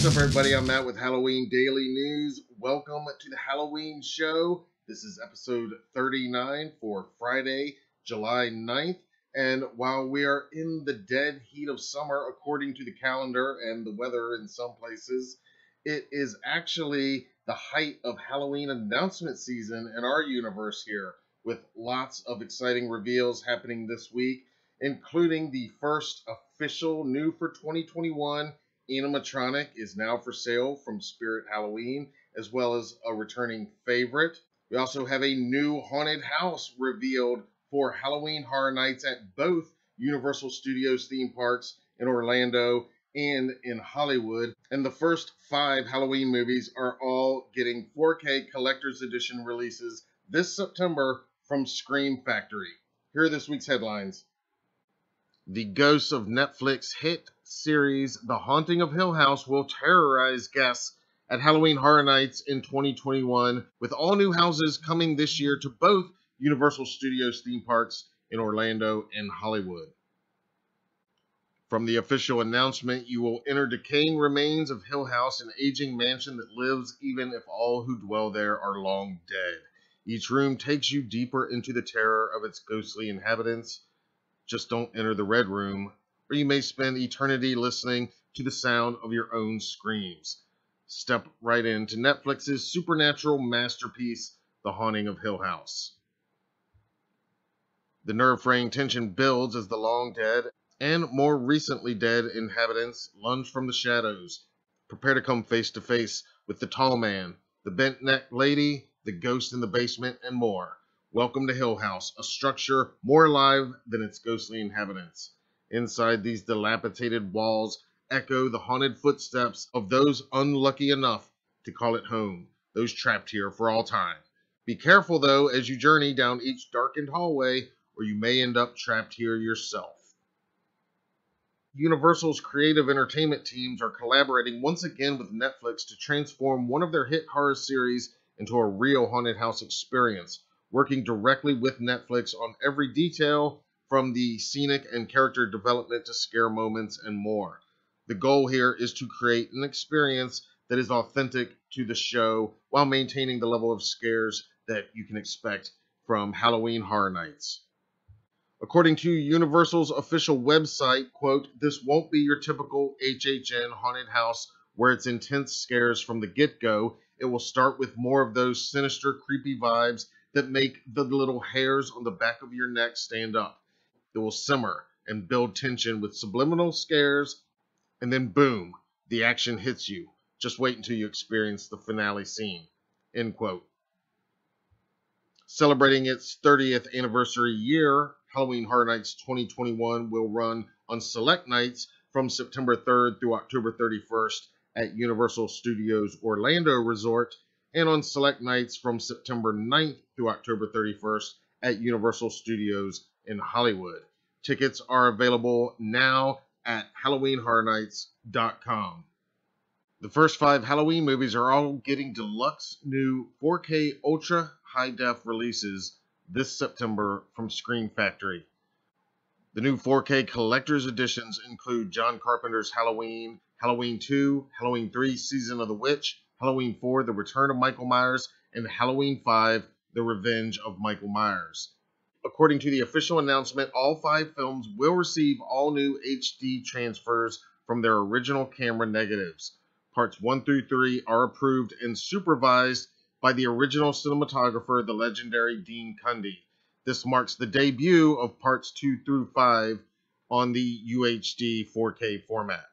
What's up, everybody? I'm Matt with Halloween Daily News. Welcome to the Halloween show. This is episode 39 for Friday, July 9th. And while we are in the dead heat of summer, according to the calendar and the weather in some places, it is actually the height of Halloween announcement season in our universe here, with lots of exciting reveals happening this week, including the first official new for 2021 Animatronic is now for sale from Spirit Halloween, as well as a returning favorite. We also have a new haunted house revealed for Halloween Horror Nights at both Universal Studios theme parks in Orlando and in Hollywood. And the first 5 Halloween movies are all getting 4K Collector's Edition releases this September from Scream Factory. Here are this week's headlines. The ghosts of Netflix hit series The Haunting of Hill House will terrorize guests at Halloween Horror Nights in 2021, with all new houses coming this year to both Universal Studios theme parks in Orlando and Hollywood. From the official announcement, you will enter decaying remains of Hill House, an aging mansion that lives even if all who dwell there are long dead. Each room takes you deeper into the terror of its ghostly inhabitants. Just don't enter the Red Room, or you may spend eternity listening to the sound of your own screams. Step right into Netflix's supernatural masterpiece, The Haunting of Hill House. The nerve-fraying tension builds as the long dead and more recently dead inhabitants lunge from the shadows. Prepare to come face to face with the tall man, the bent-necked lady, the ghost in the basement, and more. Welcome to Hill House, a structure more alive than its ghostly inhabitants. Inside these dilapidated walls echo the haunted footsteps of those unlucky enough to call it home, those trapped here for all time. Be careful, though, as you journey down each darkened hallway, or you may end up trapped here yourself. Universal's creative entertainment teams are collaborating once again with Netflix to transform one of their hit horror series into a real haunted house experience, working directly with Netflix on every detail, from the scenic and character development to scare moments and more. The goal here is to create an experience that is authentic to the show while maintaining the level of scares that you can expect from Halloween Horror Nights. According to Universal's official website, quote, "This won't be your typical HHN haunted house where it's intense scares from the get-go. It will start with more of those sinister, creepy vibes that make the little hairs on the back of your neck stand up. It will simmer and build tension with subliminal scares, and then boom, the action hits you. Just wait until you experience the finale scene," end quote. Celebrating its 30th anniversary year, Halloween Horror Nights 2021 will run on select nights from September 3rd through October 31st at Universal Studios Orlando Resort, and on select nights from September 9th through October 31st at Universal Studios in Hollywood. Tickets are available now at HalloweenHorrorNights.com. The first 5 Halloween movies are all getting deluxe new 4K Ultra High-Def releases this September from Scream Factory. The new 4K Collector's Editions include John Carpenter's Halloween, Halloween 2, Halloween 3, Season of the Witch, Halloween 4, The Return of Michael Myers, and Halloween 5, The Revenge of Michael Myers. According to the official announcement, all 5 films will receive all new HD transfers from their original camera negatives. Parts 1 through 3 are approved and supervised by the original cinematographer, the legendary Dean Cundy. This marks the debut of parts 2 through 5 on the UHD 4K format.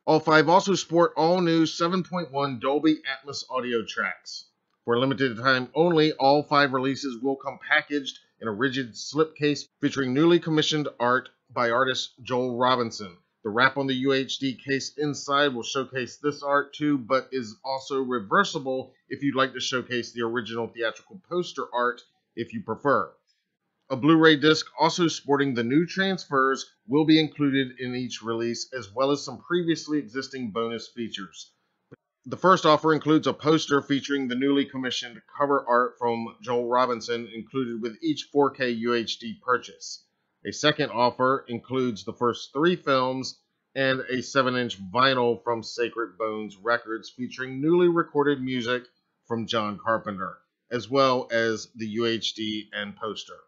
All 5 also sport all new 7.1 Dolby Atmos audio tracks. For a limited time only, all 5 releases will come packaged in a rigid slipcase featuring newly commissioned art by artist Joel Robinson. The wrap on the UHD case inside will showcase this art too, but is also reversible if you'd like to showcase the original theatrical poster art if you prefer. A Blu-ray disc also sporting the new transfers will be included in each release, as well as some previously existing bonus features. The first offer includes a poster featuring the newly commissioned cover art from Joel Robinson included with each 4K UHD purchase. A second offer includes the first 3 films and a 7-inch vinyl from Sacred Bones Records featuring newly recorded music from John Carpenter, as well as the UHD and poster.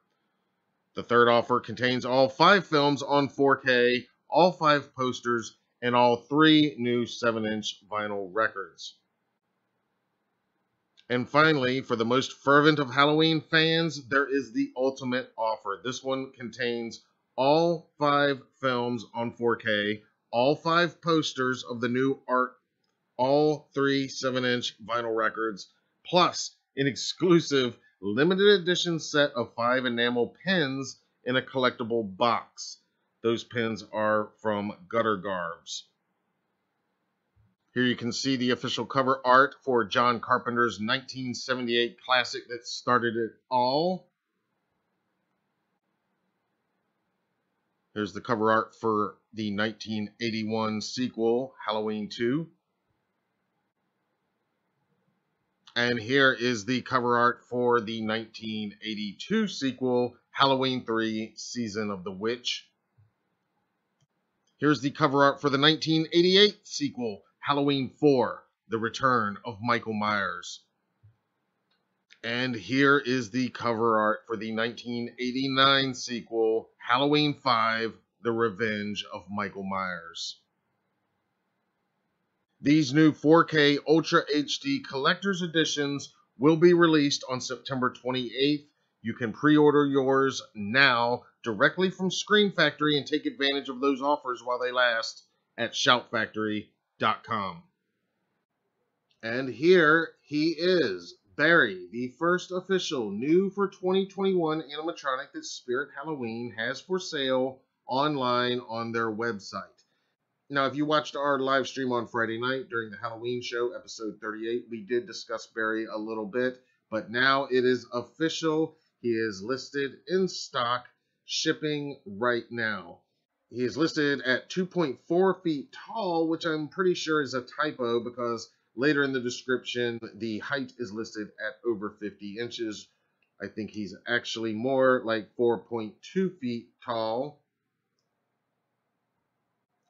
The third offer contains all 5 films on 4K, all 5 posters, and all 3 new 7-inch vinyl records. And finally, for the most fervent of Halloween fans, there is the ultimate offer. This one contains all 5 films on 4K, all 5 posters of the new art, all 3 7-inch vinyl records, plus an exclusive limited edition set of 5 enamel pins in a collectible box. Those pins are from Gutter Garbs. Here you can see the official cover art for John Carpenter's 1978 classic that started it all. Here's the cover art for the 1981 sequel, Halloween 2. And here is the cover art for the 1982 sequel, Halloween 3, Season of the Witch. Here's the cover art for the 1988 sequel, Halloween 4, The Return of Michael Myers. And here is the cover art for the 1989 sequel, Halloween 5, The Revenge of Michael Myers. These new 4K Ultra HD Collector's Editions will be released on September 28th. You can pre-order yours now directly from Scream Factory and take advantage of those offers while they last at shoutfactory.com. And here he is, Barry, the first official new for 2021 animatronic that Spirit Halloween has for sale online on their website. Now, if you watched our live stream on Friday night during the Halloween show, episode 38, we did discuss Barry a little bit, but now it is official. He is listed in stock, shipping right now. He is listed at 2.4 feet tall, which I'm pretty sure is a typo because later in the description, the height is listed at over 50 inches. I think he's actually more like 4.2 feet tall.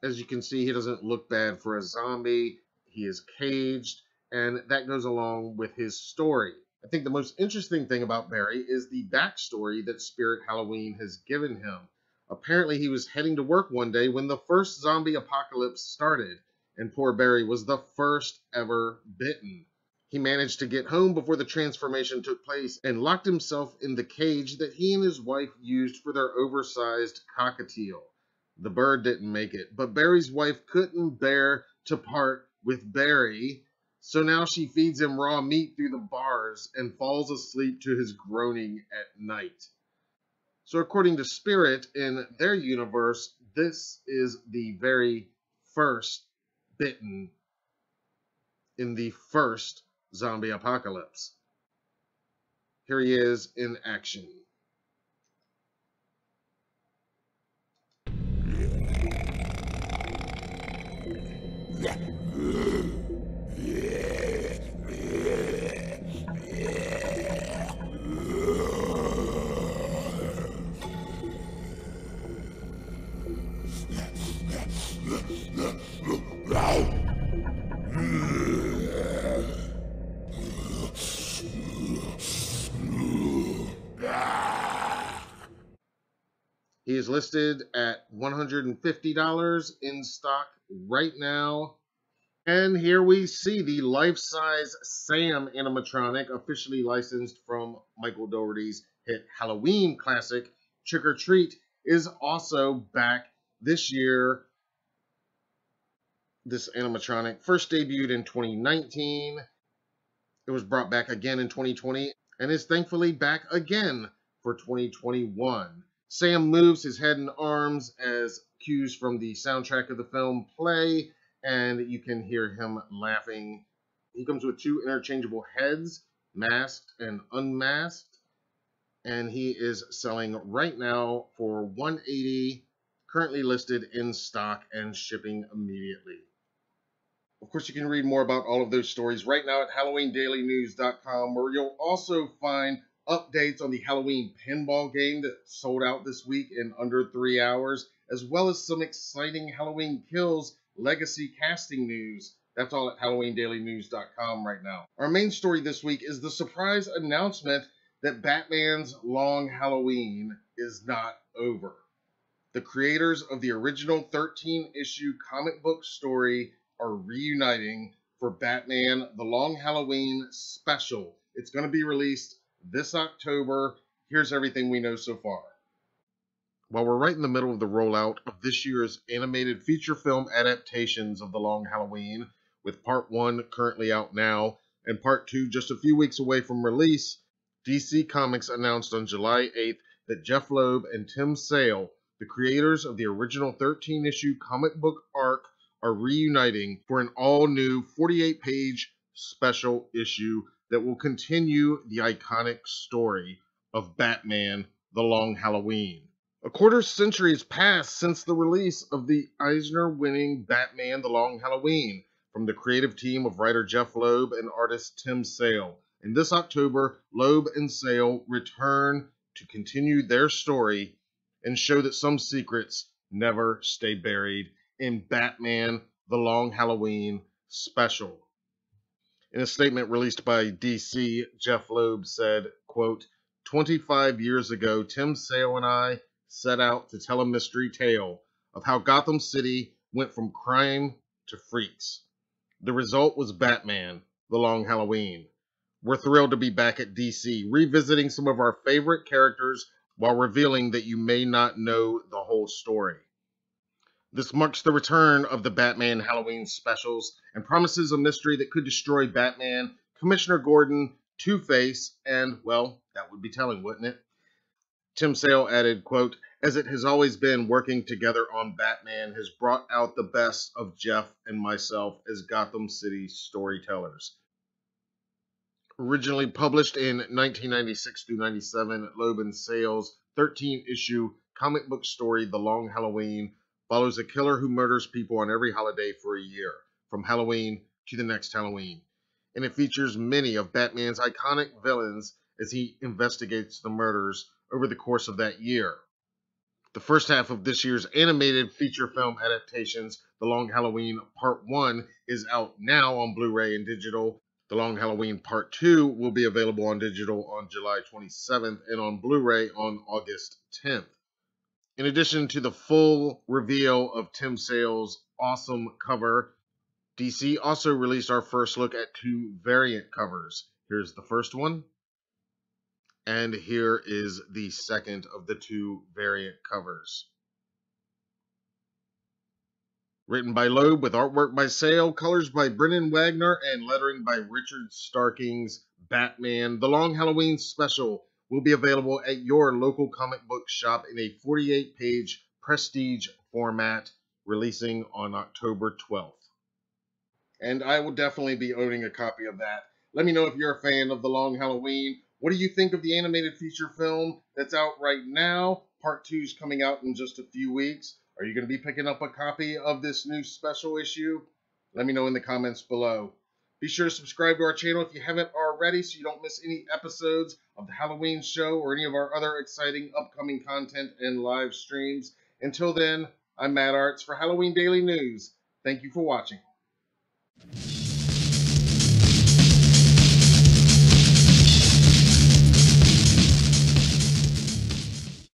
As you can see, he doesn't look bad for a zombie. He is caged, and that goes along with his story. I think the most interesting thing about Barry is the backstory that Spirit Halloween has given him. Apparently, he was heading to work one day when the first zombie apocalypse started, and poor Barry was the first ever bitten. He managed to get home before the transformation took place and locked himself in the cage that he and his wife used for their oversized cockatiel. The bird didn't make it, but Barry's wife couldn't bear to part with Barry, so now she feeds him raw meat through the bars and falls asleep to his groaning at night. So according to Spirit, in their universe, this is the very first bitten in the first zombie apocalypse. Here he is in action. He is listed at $150 in stock right now. And here we see the life-size Sam animatronic, officially licensed from Michael Dougherty's hit Halloween classic, Trick or Treat, is also back this year. This animatronic first debuted in 2019. It was brought back again in 2020 and is thankfully back again for 2021. Sam moves his head and arms as cues from the soundtrack of the film play, and you can hear him laughing. He comes with 2 interchangeable heads, masked and unmasked, and he is selling right now for $180, currently listed in stock and shipping immediately. Of course, you can read more about all of those stories right now at HalloweenDailyNews.com, where you'll also find updates on the Halloween pinball game that sold out this week in under 3 hours, as well as some exciting Halloween Kills legacy casting news. That's all at HalloweenDailyNews.com right now. Our main story this week is the surprise announcement that Batman's Long Halloween is not over. The creators of the original 13-issue comic book story are reuniting for Batman The Long Halloween special. It's going to be released this October. Here's everything we know so far. While we're right in the middle of the rollout of this year's animated feature film adaptations of The Long Halloween, with Part 1 currently out now and Part 2 just a few weeks away from release, DC Comics announced on July 8th that Jeff Loeb and Tim Sale, the creators of the original 13-issue comic book arc, are reuniting for an all-new 48-page special issue that will continue the iconic story of Batman The Long Halloween. A quarter century has passed since the release of the Eisner-winning Batman The Long Halloween from the creative team of writer Jeff Loeb and artist Tim Sale. And this October, Loeb and Sale return to continue their story and show that some secrets never stay buried in Batman The Long Halloween special. In a statement released by DC, Jeff Loeb said, quote, 25 years ago, Tim Sale and I set out to tell a mystery tale of how Gotham City went from crime to freaks. The result was Batman, The Long Halloween. We're thrilled to be back at DC, revisiting some of our favorite characters while revealing that you may not know the whole story. This marks the return of the Batman Halloween specials and promises a mystery that could destroy Batman, Commissioner Gordon, Two-Face, and, well, that would be telling, wouldn't it? Tim Sale added, quote, as it has always been, working together on Batman has brought out the best of Jeff and myself as Gotham City storytellers. Originally published in 1996 through 97, Loeb and Sale's 13-issue comic book story, The Long Halloween, follows a killer who murders people on every holiday for a year, from Halloween to the next Halloween. And it features many of Batman's iconic villains as he investigates the murders over the course of that year. The first half of this year's animated feature film adaptations, The Long Halloween Part 1, is out now on Blu-ray and digital. The Long Halloween Part 2 will be available on digital on July 27th and on Blu-ray on August 10th. In addition to the full reveal of Tim Sale's awesome cover, DC also released our first look at two variant covers. Here's the first one, and here is the second of the two variant covers. Written by Loeb with artwork by Sale, colors by Brennan Wagner, and lettering by Richard Starking's Batman The Long Halloween Special will be available at your local comic book shop in a 48-page prestige format, releasing on October 12th. And I will definitely be owning a copy of that. Let me know if you're a fan of The Long Halloween. What do you think of the animated feature film that's out right now? Part 2 is coming out in just a few weeks. Are you going to be picking up a copy of this new special issue? Let me know in the comments below. Be sure to subscribe to our channel if you haven't already so you don't miss any episodes of the Halloween show or any of our other exciting upcoming content and live streams. Until then, I'm Matt Arts for Halloween Daily News. Thank you for watching.